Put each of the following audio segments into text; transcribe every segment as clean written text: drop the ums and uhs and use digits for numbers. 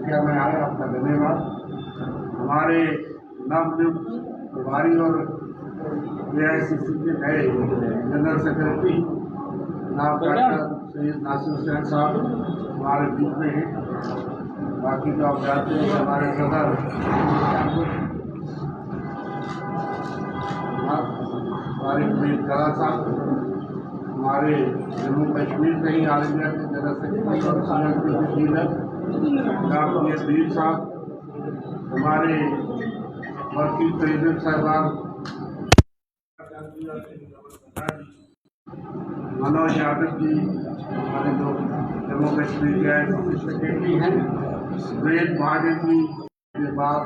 संख्या में आए, आपका धन्यवाद। हमारे नवनियुक्त प्रभारी और AICC के नए जनरल सेक्रेटरी जनाब डॉक्टर सैयद नासिर हुसैन साहब हमारे बीच में हैं। बाकी तो आप जानते हैं हमारे सदर हमारे मीर कला साहब, हमारे जम्मू कश्मीर से ही ऑल इंडिया के जनरल सेक्रेटरी और CLP के लीडर जनाब मीर साहब, हमारे वर्किंग प्रेसिडेंट साहबान मनोज यादव जी, हमारे जो जम्मू कश्मीर के AICC सेक्रेटरी हैं, वेद महाजन जी के बाद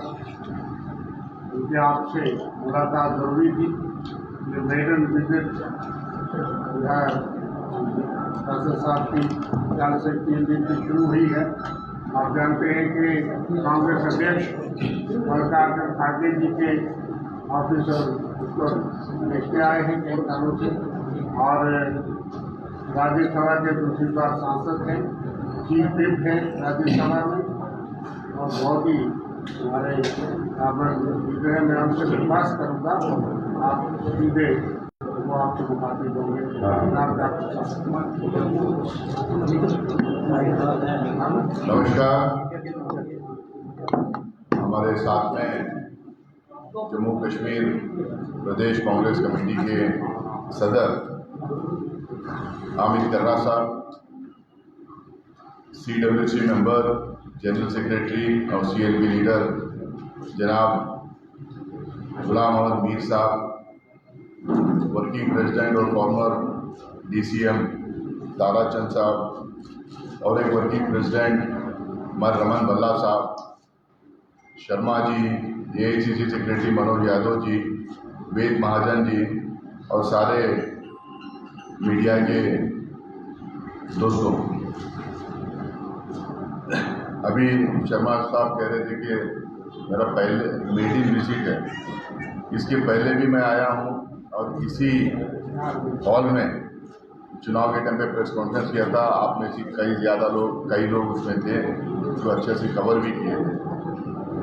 उनके आपसे मुलाकात जरूरी थी। ये मेडन विजिट डॉक्टर साहब की कल से 3 दिन की शुरू हुई है। आप जानते हैं कि कांग्रेस अध्यक्ष मल्लिकार्जुन खड़गे जी के ऑफिसर उसको देखते आए हैं कई सालों से, और राज्यसभा के दूसरी बार सांसद हैं, चीफ विप हैं राज्यसभा में, और बहुत ही हमारे विग्रह में हमसे विश्वास करूँगा आप सीधे वो आपसे मुखातिब होंगे। नमस्कार। हमारे साथ में जम्मू कश्मीर प्रदेश कांग्रेस कमेटी के सदर आमिर कर्रा साहब, CWC मेंबर, जनरल सेक्रेटरी और CLP लीडर जनाब गुलाम अहमद मीर साहब, वर्किंग प्रेसिडेंट और फॉर्मर DCM ताराचंद साहब, और एक वर्किंग प्रेसिडेंट मर रमन बल्ला साहब, शर्मा जी, AICC सेक्रेटरी मनोज यादव जी, वेद महाजन जी, और सारे मीडिया के दोस्तों। अभी शर्मा साहब कह रहे थे कि मेरा पहले मेडिन विजिट है, इसके पहले भी मैं आया हूँ और इसी हॉल में चुनाव के टाइम पे प्रेस कॉन्फ्रेंस किया था। आप में से कई लोग उसमें थे जो अच्छे से कवर भी किए थे।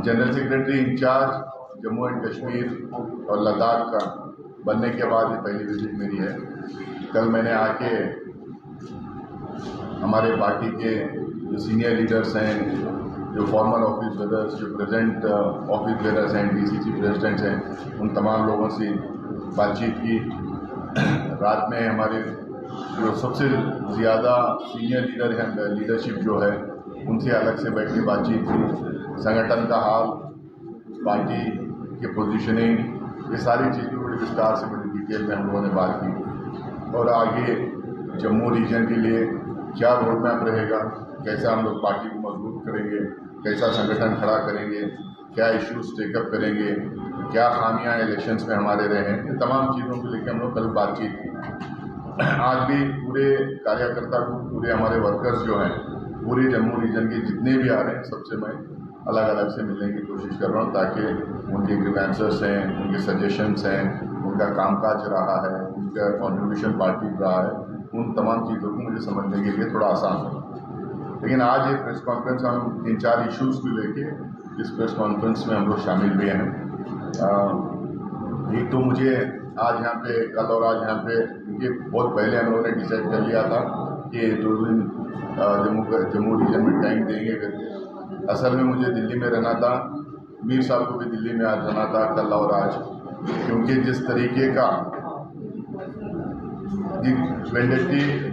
General secretary incharge Jammu and Kashmir और लद्दाख का बनने के बाद ये पहली विजिट मेरी है। कल मैंने आके हमारे पार्टी के जो सीनियर लीडर्स हैं, जो फॉर्मर ऑफिस बेरर्स, जो प्रेजेंट ऑफिस बेरर्स हैं, DCC प्रेसिडेंट्स हैं, उन तमाम लोगों से बातचीत की। रात में हमारे जो सबसे ज़्यादा सीनियर लीडर हैं, लीडरशिप जो है, उनसे अलग से बैठ के बातचीत की। संगठन का हाल, पार्टी के पोजीशनिंग, ये सारी चीज़ें बड़ी विस्तार से बड़ी डिटेल में हम लोगों ने बात की। और आगे जम्मू रीजन के लिए क्या रोड मैप रहेगा, कैसा हम लोग पार्टी को मजबूत करेंगे, कैसा संगठन खड़ा करेंगे, क्या इश्यूज टेकअप करेंगे, क्या खामियां इलेक्शंस में हमारे रहे हैं, इन तमाम चीज़ों को लेकर हम लोग कल बातचीत की। आज भी पूरे कार्यकर्ता को, पूरे हमारे वर्कर्स जो हैं, पूरे जम्मू रीजन के जितने भी आ रहे हैं, सबसे मैं अलग अलग से मिलने की कोशिश कर रहा हूँ, ताकि उनके ग्रीवेंसेस हैं, उनके सजेशंस हैं, उनका कामकाज रहा है, उनका कॉन्ट्रीब्यूशन पार्टी रहा है, उन तमाम चीज़ों को मुझे समझने के लिए थोड़ा आसान हो। लेकिन आज ये प्रेस कॉन्फ्रेंस हम 3-4 इश्यूज़ को लेके इस प्रेस कॉन्फ्रेंस में हम लोग शामिल हुए हैं। एक तो मुझे आज यहाँ पे, कल और आज यहाँ पे, क्योंकि बहुत पहले हम लोगों ने डिसाइड कर लिया था कि 2 दिन जम्मू रीजन में टाइम देंगे करके। असल में मुझे दिल्ली में रहना था, मीर साहब को भी दिल्ली में आज रहना था, कल और आज, क्योंकि जिस तरीके का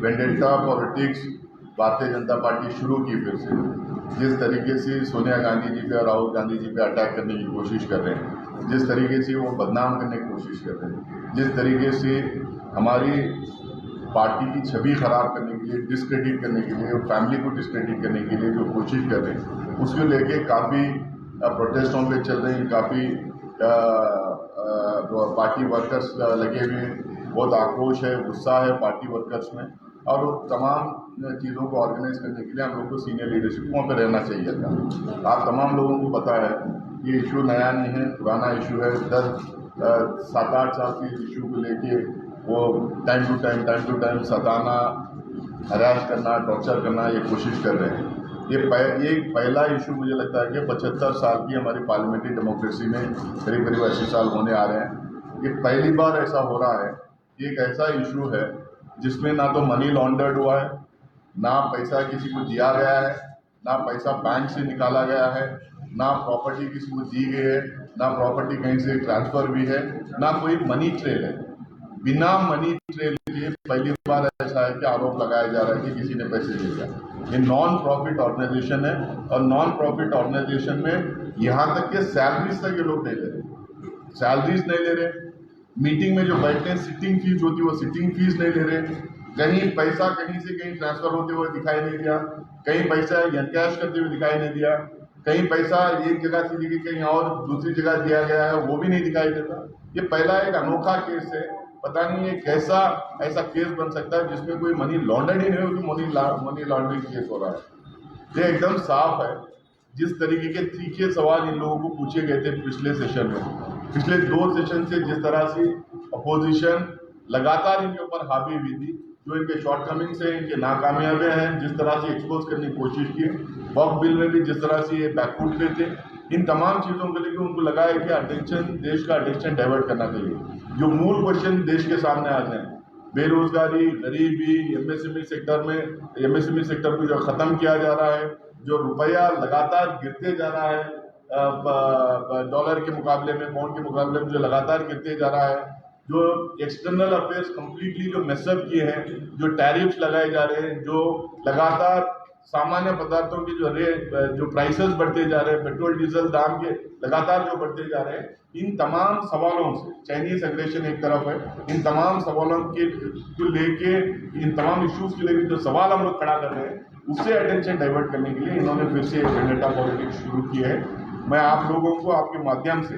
vendetta politics Bharatiya Janata party शुरू की, फिर से जिस तरीके से सोनिया गांधी जी पे और राहुल गांधी जी पे अटैक करने की कोशिश कर रहे हैं, जिस तरीके से वो बदनाम करने की कोशिश कर रहे हैं, जिस तरीके से हमारी पार्टी की छवि खराब करने के लिए, डिस्क्रेडिट करने के लिए, फैमिली को डिस्क्रेडिट करने के लिए जो कोशिश कर रहे हैं, उसको लेके काफ़ी प्रोटेस्टों पे चल रहे हैं, काफ़ी पार्टी वर्कर्स लगे हुए हैं, बहुत आक्रोश है, गुस्सा है पार्टी वर्कर्स में, और वो तमाम चीज़ों को ऑर्गेनाइज करने के लिए हम लोग को सीनियर लीडरशिप वहाँ पर रहना चाहिए था। आप तमाम लोगों को पता है ये इशू नया नहीं है, पुराना इशू है। 7-8 साल के इशू को लेके वो time to time Satana, harass करना, टॉर्चर करना, ये कोशिश कर रहे हैं। ये पहला इशू मुझे लगता है कि 75 साल की हमारी पार्लियामेंट्री डेमोक्रेसी में करीब करीब 80 साल होने आ रहे हैं। ये पहली बार ऐसा हो रहा है। ये एक ऐसा इशू है जिसमें ना तो मनी लॉन्डर्ड हुआ है, ना पैसा किसी को दिया गया है, ना पैसा बैंक से निकाला गया है, ना प्रॉपर्टी किसी को दी गई है, ना प्रॉपर्टी कहीं से ट्रांसफर भी है, ना कोई मनी ट्रेल है। बिना मनी ट्रेल के पहली बार ऐसा है कि आरोप लगाया जा रहा है कि किसी ने पैसे दे दिया। ये नॉन प्रॉफिट ऑर्गेनाइजेशन है और नॉन प्रॉफिट ऑर्गेनाइजेशन में यहाँ तक के सैलरीज तक ये लोग नहीं ले रहे, सैलरीज नहीं ले रहे, मीटिंग में जो बैठते हैं सिटिंग फीस होती है वो सिटिंग फीस नहीं ले रहे, कहीं पैसा कहीं से कहीं ट्रांसफर होते हुए दिखाई नहीं दिया, कहीं पैसा कैश करते हुए दिखाई नहीं दिया, कहीं पैसा एक जगह से लेके कहीं और दूसरी जगह दिया गया है वो भी नहीं दिखाई देता। ये पहला एक अनोखा केस है। पता नहीं ये कैसा ऐसा केस बन सकता है जिसमें कोई मनी लॉन्डर्ड ही नहीं हो, उसमें मनी लॉन्ड्रिंग केस हो रहा है। ये एकदम साफ है। जिस तरीके के तीखे सवाल इन लोगों को पूछे गए थे पिछले सेशन में, पिछले 2 सेशन से जिस तरह से अपोजिशन लगातार इनके ऊपर हावी हुई थी, जो इनके शॉर्टकमिंग्स हैं, इनके नाकामयाबियां हैं, जिस तरह से एक्सपोज करने की कोशिश की, वक्फ बिल में भी जिस तरह से ये बैकफुट पे थे, इन तमाम चीज़ों को लेकर उनको लगा है कि अटेंशन, देश का अटेंशन डाइवर्ट करना चाहिए। जो मूल क्वेश्चन देश के सामने आ जाए, बेरोजगारी, गरीबी, एमएसएमई सेक्टर में एमएसएमई सेक्टर को जो ख़त्म किया जा रहा है, जो रुपया लगातार गिरते जा रहा है डॉलर के मुकाबले में, पाउंड के मुकाबले में जो लगातार गिरते जा रहा है, जो एक्सटर्नल अफेयर्स कम्प्लीटली जो मेसअप किए हैं, जो टैरिफ्स लगाए जा रहे हैं, जो लगातार सामान्य पदार्थों की जो प्राइसेस बढ़ते जा रहे हैं, पेट्रोल डीजल दाम के लगातार जो बढ़ते जा रहे हैं, इन तमाम सवालों से, चाइनीज एग्रेशन एक तरफ है, इन तमाम सवालों के को लेके, इन तमाम इश्यूज के लेके जो सवाल हम लोग खड़ा कर रहे हैं, उससे अटेंशन डाइवर्ट करने के लिए इन्होंने फिर से वेंडेटा पॉलिटिक्स शुरू की है। मैं आप लोगों को आपके माध्यम से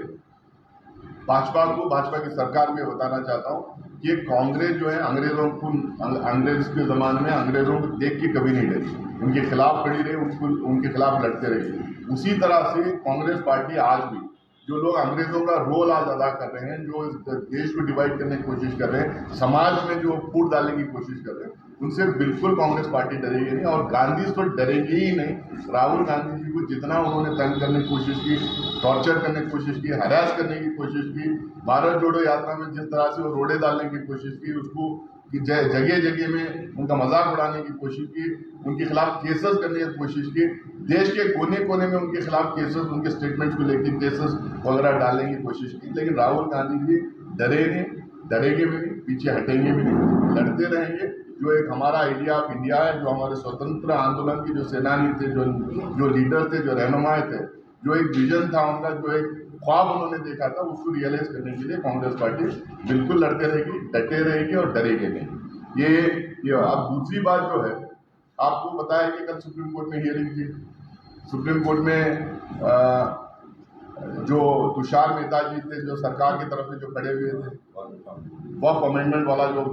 भाजपा की सरकार में बताना चाहता हूँ कि कांग्रेस जो है अंग्रेज के ज़माने में अंग्रेजों को देख के कभी नहीं डरी, उनके खिलाफ खड़ी रही, उनके खिलाफ लड़ते रही। उसी तरह से कांग्रेस पार्टी आज भी, जो लोग अंग्रेजों का रोल आज अदा कर रहे हैं, जो इस देश को डिवाइड करने की कोशिश कर रहे हैं, समाज में जो फूट डालने की कोशिश कर रहे हैं, उनसे बिल्कुल कांग्रेस पार्टी डरेगी नहीं। और गांधी तो डरेगी ही नहीं। राहुल गांधी जी को जितना उन्होंने तंग करने की कोशिश की, टॉर्चर करने की कोशिश की, हरास करने की कोशिश की, भारत जोड़ो यात्रा में जिस तरह से वो रोड़े डालने की कोशिश की, उसको कि जगह जगह में उनका मजाक उड़ाने की कोशिश की, उनके खिलाफ केसेस करने की कोशिश की, देश के कोने कोने में उनके खिलाफ केसेस, उनके स्टेटमेंट्स को लेकर केसेस वगैरह डालने की कोशिश की। लेकिन राहुल गांधी जी डरे नहीं, डरेंगे भी नहीं, पीछे हटेंगे भी नहीं, लड़ते रहेंगे। जो एक हमारा आइडिया ऑफ इंडिया है, जो हमारे स्वतंत्र आंदोलन के जो सेनानी थे, जो लीडर थे, जो रहनुमाए थे, जो एक विजन था उनका, जो एक ख्वाब उन्होंने देखा था, उसको रियलाइज करने के लिए कांग्रेस पार्टी बिल्कुल लड़ते रहेगी, डटे रहेगी और डरेगी नहीं। ये अब दूसरी बात जो है, आपको पता है कि कल सुप्रीम कोर्ट में हियरिंग थी। सुप्रीम कोर्ट में जो तुषार मेहता जी थे, जो सरकार की तरफ से जो खड़े हुए थे, वक्फ अमेंडमेंट वाला जो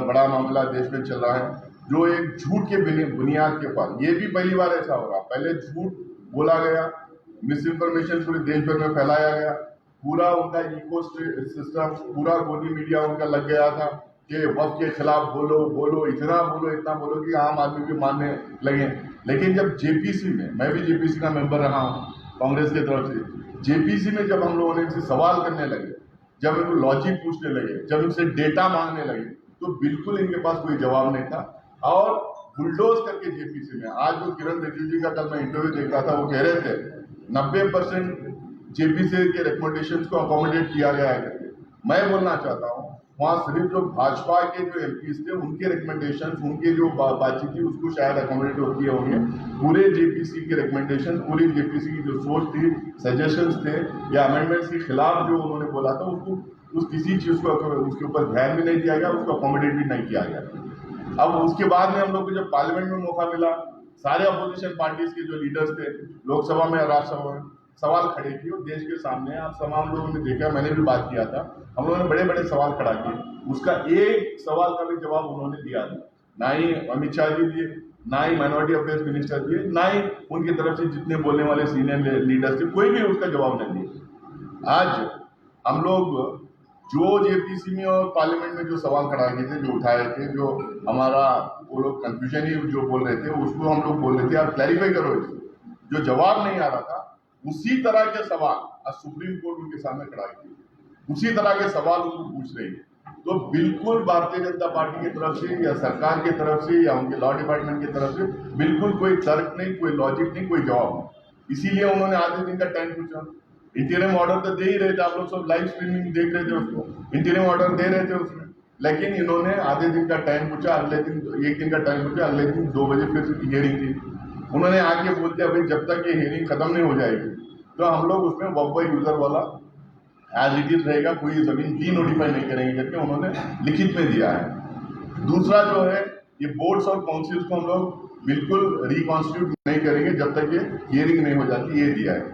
बड़ा मामला देश में चल रहा है, जो एक झूठ के बुनियाद के ऊपर, ये भी पहली बार ऐसा हो रहा। पहले झूठ बोला गया, मिस इन्फॉर्मेशन पूरे देश भर में फैलाया गया, पूरा उनका इको सिस्टम, पूरा गोदी मीडिया उनका लग गया था कि वक्फ के खिलाफ बोलो, इतना बोलो कि आम आदमी भी मानने लगे। लेकिन जब जेपीसी में, मैं भी जेपीसी का मेंबर रहा हूँ कांग्रेस की तरफ से, जेपीसी में जब हम लोगों ने इनसे सवाल करने लगे, जब इनको लॉजिक पूछने लगे, जब इनसे डेटा मांगने लगे, तो बिल्कुल इनके पास कोई जवाब नहीं था। और बुलडोज करके जेपीसी में, आज जो किरण रिजिजू का कल मैं इंटरव्यू देख रहा था, वो कह रहे थे 90% जेपीसी के रिकमेंडेशंस को अकोमोडेट किया गया है। मैं बोलना चाहता हूँ, वहाँ सिर्फ जो भाजपा के जो एमपीज थे, उनके रिकमेंडेशंस, उनके जो बातचीत थी, उसको शायद अकोमोडेट किए होंगे। पूरे जेपीसी के रिकमेंडेशन, पूरी जेपीसी की जो सोच थी, सजेशंस थे या अमेंडमेंट्स के खिलाफ जो उन्होंने बोला था, उसको किसी चीज़ को उसके ऊपर ध्यान भी नहीं दिया गया, उसको अकोमोडेट भी नहीं किया गया। अब उसके बाद में हम लोग को जब पार्लियामेंट में मौका मिला, सारे अपोजिशन पार्टीज के जो लीडर्स थे, लोकसभा में और राज्यसभा में सवाल खड़े किए और देश के सामने आप तमाम लोगों ने देखा, मैंने भी बात किया था, हम लोगों ने बड़े बड़े सवाल खड़ा किए। उसका एक सवाल का भी जवाब उन्होंने दिया नहीं। ना ही अमित शाह जी दिए, ना ही माइनॉरिटी अफेयर्स मिनिस्टर दिए, ना ही उनकी तरफ से जितने बोलने वाले सीनियर लीडर्स थे, कोई भी उसका जवाब नहीं दिया। आज हम लोग जो जेपीसी में और पार्लियामेंट में जो सवाल खड़ा किए थे, जो उठाए थे, जो हमारा वो लोग कंफ्यूजन ही जो बोल रहे थे, उसको हम लोग बोल रहे थे आप क्लैरिफाई करो। जो जवाब नहीं आ रहा था उसी तरह के सवाल आज सुप्रीम कोर्ट उनके सामने खड़ा किए, उसी तरह के सवाल उनको पूछ रही है। तो बिल्कुल भारतीय जनता पार्टी की तरफ से या सरकार की तरफ से या उनके लॉ डिपार्टमेंट की तरफ से बिल्कुल कोई तर्क नहीं, कोई लॉजिक नहीं, कोई जवाब नहीं। इसीलिए उन्होंने आधे दिन का टाइम पूछा। इंटीरियम ऑर्डर तो दे ही रहे थे, आप लोग सब लाइव स्ट्रीमिंग देख रहे थे उसको, इंटीरियम ऑर्डर दे रहे थे उसमें, लेकिन इन्होंने आधे दिन का टाइम पूछा, अगले दिन 1 दिन का टाइम पूछा, अगले दिन 2 बजे फिर से हियरिंग थी। उन्होंने आके बोल दिया भाई जब तक ये हियरिंग खत्म नहीं हो जाएगी तो हम लोग उसमें वर्क बाय यूजर वाला एज इट इज रहेगा, कोई जमीन डी नोटिफाई नहीं करेंगे करके उन्होंने लिखित में दिया है। दूसरा जो है ये बोर्ड्स और काउंसिल्स को हम लोग बिल्कुल रिकॉन्स्टिट्यूट नहीं करेंगे जब तक ये हियरिंग नहीं हो जाती, ये दिया है।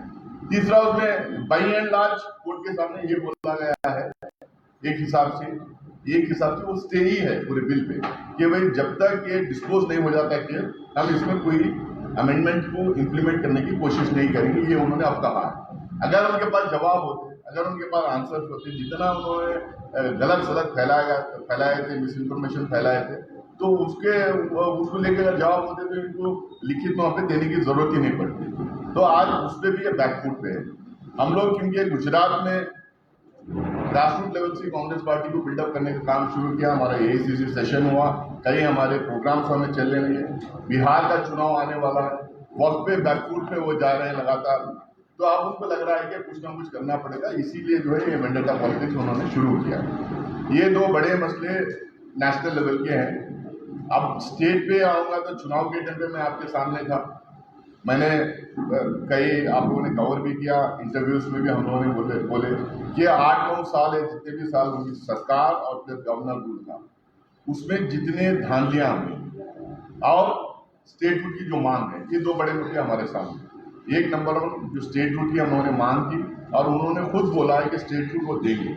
तीसरा उसमें बाई एंड लार्ज कोर्ट के सामने ये बोला गया है एक हिसाब से वो स्टे ही है पूरे बिल पे कि भाई जब तक ये डिस्पोज नहीं हो जाता कि हम इसमें कोई अमेंडमेंट को इम्प्लीमेंट करने की कोशिश नहीं करेंगे, ये उन्होंने अब कहा है। अगर उनके पास जवाब होते, अगर उनके पास आंसर्स होते, जितना उन्होंने गलत सलत फैलाए थे, मिस इन्फॉर्मेशन फैलाए थे, तो उसको लेकर अगर जवाब होते तो इनको लिखित वहाँ पे देने की जरूरत ही नहीं पड़ती। तो आज उस पर भी ये बैकफुट पे है। हम लोग क्योंकि गुजरात में ग्रासरूट लेवल से कांग्रेस पार्टी को बिल्डअप करने का काम शुरू किया, हमारा एआईसीसी सेशन हुआ, कई हमारे प्रोग्राम्स हमें चल रहे हैं, बिहार का चुनाव आने वाला है, वक्त पे बैकफुट पे वो जा रहे हैं लगातार। तो अब उनको लग रहा है कि कुछ ना कुछ करना पड़ेगा, इसीलिए जो है ये वेंडटा पॉलिटिक्स उन्होंने शुरू किया। ये 2 बड़े मसले नेशनल लेवल के हैं। अब स्टेट पे आऊँगा तो चुनाव के टाइम पे मैं आपके सामने था, मैंने कई आप लोगों ने कवर भी किया, इंटरव्यूज में भी हम लोगों ने बोले कि 8-9 साल है, जितने भी साल उनकी सरकार और प्लस गवर्नर रूल था, उसमें जितने धांधलियां हुई और स्टेट रूट की जो मांग है, ये 2 बड़े मुद्दे हमारे सामने। एक नंबर 1 जो स्टेट रूट की उन्होंने मांग की और उन्होंने खुद बोला है कि स्टेट रूट वो देंगे।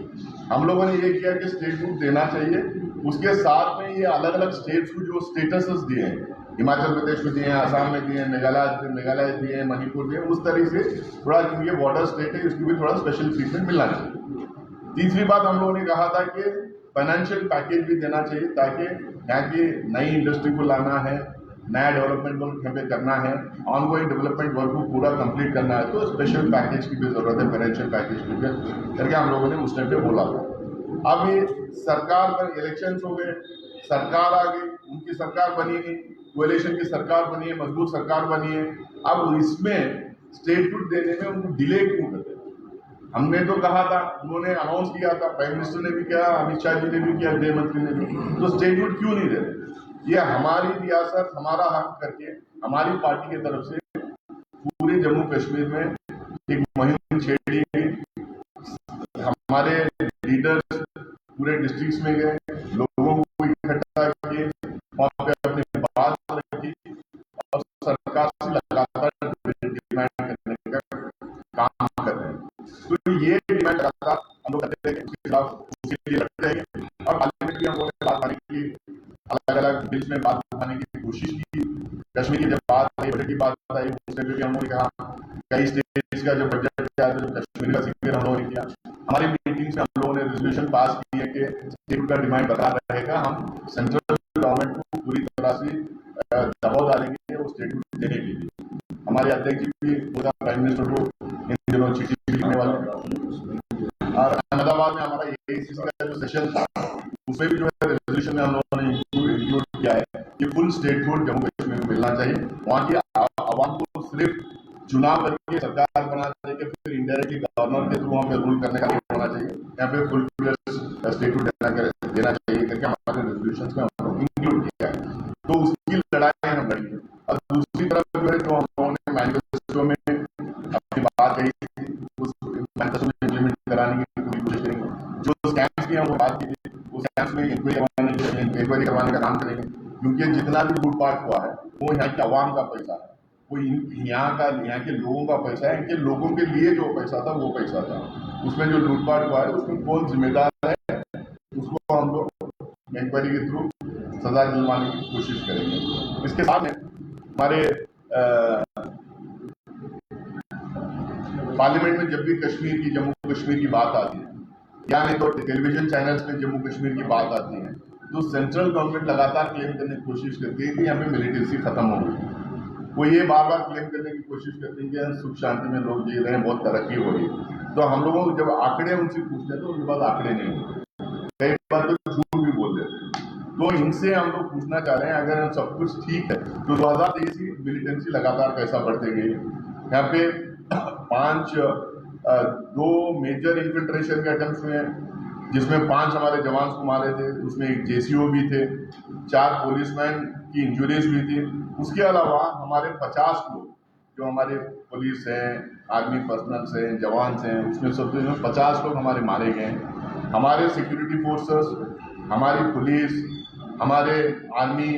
हम लोगों ने ये किया कि स्टेट रूट देना चाहिए, उसके साथ में ये अलग अलग स्टेट्स को जो स्टेटसेस दिए हैं, हिमाचल प्रदेश में दिए हैं, आसाम में दिए हैं, मेघालय दिए हैं, मणिपुर दिए हैं, उस तरह से थोड़ा क्योंकि बॉर्डर स्टेट है उसकी भी थोड़ा स्पेशल ट्रीटमेंट मिलना चाहिए। तीसरी बात हम लोगों ने कहा था कि फाइनेंशियल पैकेज भी देना चाहिए ताकि यहाँ की नई इंडस्ट्री को लाना है, नया डेवलपमेंट वर्क यहाँ पे करना है, ऑनगोइंग डेवलपमेंट वर्क को पूरा कंप्लीट करना है, तो स्पेशल पैकेज की भी जरूरत है, फाइनेंशियल पैकेज की भी करके हम लोगों ने उस टाइम पे बोला था। अब ये सरकार पर इलेक्शन हो गए, सरकार आ गई, उनकी सरकार बनी नहीं, कोएलिशन की सरकार बनी है, मजबूत सरकार बनी है। अब इसमें स्टेट फूड देने में उनको डिले क्यों करते? हमने तो कहा था, उन्होंने अनाउंस किया था, प्राइम मिनिस्टर ने भी किया, अमित शाह जी ने भी किया, गृह मंत्री ने भी, तो स्टेट फूड क्यों नहीं दे रहे? ये हमारी रियासत, हमारा हक करके हमारी पार्टी की तरफ से पूरे जम्मू कश्मीर में एक मुहिम छेड़ी गई। हमारे लीडर्स पूरे डिस्ट्रिक्ट्स में गए, लोगों को इकट्ठा किए, वहां पे अपनी बात रखी और सरकार से लगातार डिमांड करने का काम कर रहे हैं। तो ये डिमांड लगातार हम लोग करते हैं, उसके खिलाफ उसके लिए लड़ते हैं और पार्लियामेंट में हम लोगों ने बात करने की, अलग अलग बिल्स में बात उठाने की कोशिश की। कश्मीर की जब बात आई, बजट की बात आई, उसमें भी हम लोगों ने कहा, कई स्टेट्स का जब बजट आया तो कश्मीर का जिक्र हम लोगों ने किया। हमारी मीटिंग्स में हम लोगों ने रेजोल्यूशन पास की है कि स्टेट का डिमांड बता रहेगा, हम सेंट्रल गवर्नमेंट को पूरी तरह से दबाव डालेंगे वो स्टेट देने के लिए। हमारे अध्यक्ष जी भी पूरा प्राइम मिनिस्टर को इन दिनों चिट्ठी लिखने वाले हैं। और अहमदाबाद में हमारा एआईसीसी का जो सेशन था उसमें भी जो है रेजोल्यूशन में हम लोगों ने इंक्लूड किया है कि full state food Jammu Kashmir को मिलना चाहिए। वहाँ की आवाम को सिर्फ चुनाव करके सरकार बना देके फिर इंडायरेक्टली गवर्नर के थ्रू वहाँ पे रूल करने का नहीं होना चाहिए, यहाँ पे फुल स्टेट फूड देना चाहिए करके हमारे रेजोल्यूशन में हम इंक्लूड किया है। तो उसकी लड़ाई हम लड़ेंगे। और दूसरी तरफ जो है जो हम लोगों ने मैनिफेस्टो में अपनी बात कही थी, उस मैनिफेस्टो में इम्प्लीमेंट कराने की पूरी कोशिश करेंगे। जो स्कैम्स की हम बात की थी, उस स्कैम्स में इंक्वायरी करवाने का काम करेंगे, क्योंकि जितना भी लूटपाट हुआ है वो यहाँ की आवाम का पैसा है, वो यहाँ के लोगों का पैसा है, इनके लोगों के लिए जो पैसा था वो पैसा था। उसमें जो लूटपाट हुआ है उसमें कौन जिम्मेदार है, उसको हम लोग इंक्वायरी के थ्रू सजा दिलवाने की कोशिश करेंगे। इसके साथ में हमारे पार्लियामेंट में जब भी कश्मीर की, जम्मू कश्मीर की बात आती है या नहीं तो टेलीविजन चैनल्स में जम्मू कश्मीर की बात आती है तो सेंट्रल गवर्नमेंट लगातार क्लेम करने की कोशिश करती है कि यहाँ पे मिलिटेंसी खत्म हो गई। वो ये बार बार क्लेम करने की कोशिश करते हैं कि सुख शांति में लोग जी रहे हैं, बहुत तरक्की हो रही है। तो हम लोगों को जब आंकड़े उनसे पूछते हैं तो उनके पास आंकड़े नहीं होते, कई बार तो झूठ भी बोल देते हैं। तो इनसे हम लोग पूछना चाह रहे हैं, अगर सब कुछ ठीक है तो 2023 की मिलिटेंसी लगातार कैसा बढ़ते गई। यहाँ पे 2 मेजर इन्फिल्ट्रेशन के अटेम्प्ट हुए हैं, जिसमें 5 हमारे जवान को मारे थे, उसमें एक जेसीओ भी थे, 4 पुलिसमैन की इंजुरीज भी थी। उसके अलावा हमारे 50 लोग जो हमारे पुलिस हैं, आर्मी पर्सनल्स हैं, जवान हैं, उसमें सब 50 लोग हमारे मारे गए हैं। हमारे सिक्योरिटी फोर्सेस, हमारी पुलिस, हमारे आर्मी,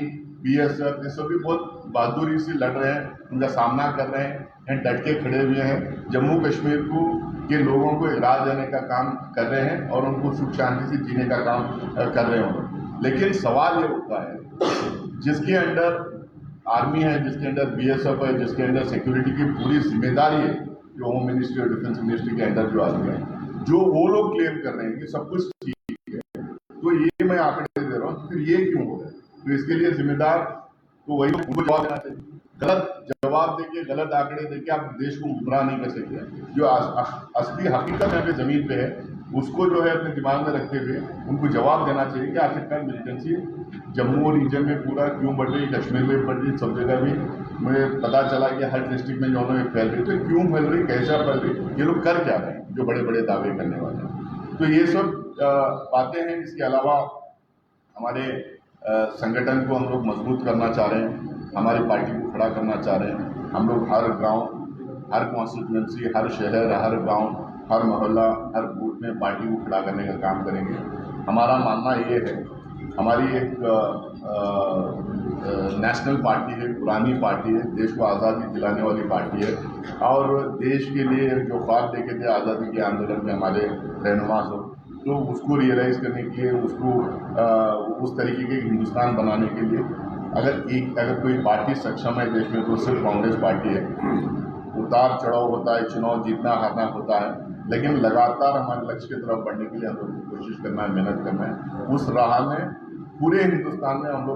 बीएसएफ, ये सभी बहुत बहादुरी से लड़ रहे हैं, उनका सामना कर रहे हैं, डट के खड़े हुए हैं। जम्मू कश्मीर के लोगों को इलाज देने का काम कर रहे हैं और उनको सुख शांति से जीने का काम कर रहे हैं। लेकिन सवाल ये उठता है, जिसके अंडर आर्मी है, जिसके अंडर बीएसएफ है, जिसके अंडर सिक्योरिटी की पूरी जिम्मेदारी है, जो होम मिनिस्ट्री और डिफेंस मिनिस्ट्री के अंडर जो आती है, जो वो लोग क्लेम कर रहे हैं कि सब कुछ ठीक है, तो ये मैं आंकड़े दे रहा हूँ, फिर ये क्यों हो रहा है? तो इसके लिए जिम्मेदार तो वही, उनको जवाब देना चाहिए। गलत जवाब देके, गलत आंकड़े देके आप देश को गुमराह नहीं कर सकते। जो असली हकीकत यहाँ पे जमीन पे है, उसको जो है अपने दिमाग में रखते हुए उनको जवाब देना चाहिए कि आखिरकार मिलिटेंसी जम्मू रीजन में पूरा क्यों बढ़ रही, कश्मीर में बढ़ रही, सब जगह भी मुझे पता चला कि हर डिस्ट्रिक्ट में जो है फैल रही, तो क्यों फैल रही, कैसा फैल रही, ये लोग कर क्या रहे हैं, जो बड़े बड़े दावे करने वाले हैं। तो ये सब बातें हैं। इसके अलावा हमारे संगठन को हम लोग मजबूत करना चाह रहे हैं, हमारी पार्टी को खड़ा करना चाह रहे हैं। हम लोग हर गांव, हर कॉन्स्टिट्यूंसी, हर शहर, हर गांव, हर मोहल्ला, हर बूथ में पार्टी को खड़ा करने का काम करेंगे। हमारा मानना ये है, हमारी एक नेशनल पार्टी है, पुरानी पार्टी है, देश को आज़ादी दिलाने वाली पार्टी है और देश के लिए जो ख्वाब देखे थे आज़ादी के आंदोलन में हमारे रहनुमा सब, तो उसको रियलाइज़ करने के लिए, उसको उस तरीके के हिंदुस्तान बनाने के लिए अगर कोई पार्टी सक्षम है देश में तो सिर्फ कांग्रेस पार्टी है। उतार चढ़ाव होता है, चुनाव जीतना हारना होता है, लेकिन लगातार हमारे लक्ष्य की तरफ बढ़ने के लिए हम लोग कोशिश करना है, मेहनत करना है। उस राह में पूरे हिंदुस्तान में हम लोग